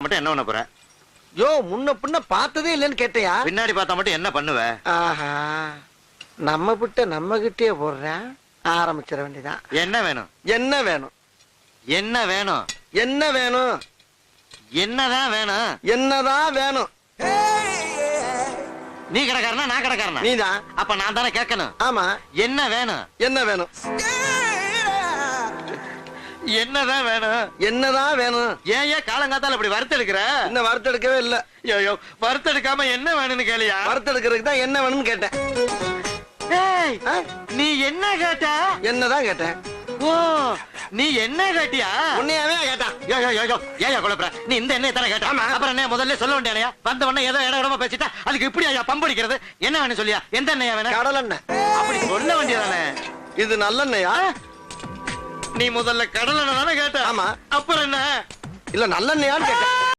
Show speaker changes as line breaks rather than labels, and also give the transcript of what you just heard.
மட்டும் என்ன பண்ண போற?
யோ முன்ன பின்ன பார்த்ததே இல்லைன்னு கேட்டியா?
பின்னாடி பார்த்தா மட்டும் என்ன பண்ணுவ?
ஆஹா, நம்ம கிட்ட நம்ம கிட்டே போடுறேன். ஆரம்பிச்சிட வேண்டியதான்.
என்ன வேணும்?
என்ன வேணும்?
என்ன வேணும்?
என்ன வேணும்?
என்னதான் வேணும்?
என்னதான் வேணும்?
நீ கடைக்காரனா நான் கடைக்காரனா?
நீதான்.
அப்ப நான் தானே கேட்கணும்.
ஆமா.
என்ன வேணும்?
என்ன வேணும்?
என்னதான் வேணும்?
என்னதான் வேணும்?
ஏன் காலங்காத்தால இப்படி வறுத்தெடுக்கிற?
இன்னும் வறுத்தெடுக்கவே இல்ல.
ஐயோ, வறுத்தெடுக்காம என்ன வேணும்னு கேளியா?
வறுத்தெடுக்கிறதுக்கு தான் என்ன வேணும்னு கேட்டேன்.
ஏய், நீ என்ன கேட்ட?
என்னதான் கேட்டேன்.
ஓ, நீ என்ன கேட்டியா?
உன்னையாவே கேட்டான்.
ஏயா குழப்பற? நீ இந்த எண்ணெய் தானே கேட்ட?
ஆமா.
அப்புறம் என்ன முதல்ல சொல்ல வேண்டியா? வந்த உடனே ஏதோ இட இடமா பேசிட்டா அதுக்கு இப்படி ஐயா பம்படிக்கிறது? என்ன வேணும் சொல்லியா? எந்த எண்ணெயா வேணும்?
கடலெண்ணெய்.
அப்படி சொல்ல வேண்டியதானே.
இது நல்லெண்ணெயா?
நீ முதல்ல கடலெண்ணெய் தானே கேட்ட?
ஆமா.
அப்புறம் என்ன?
இல்ல நல்லெண்ணெயான்னு கேட்டேன்.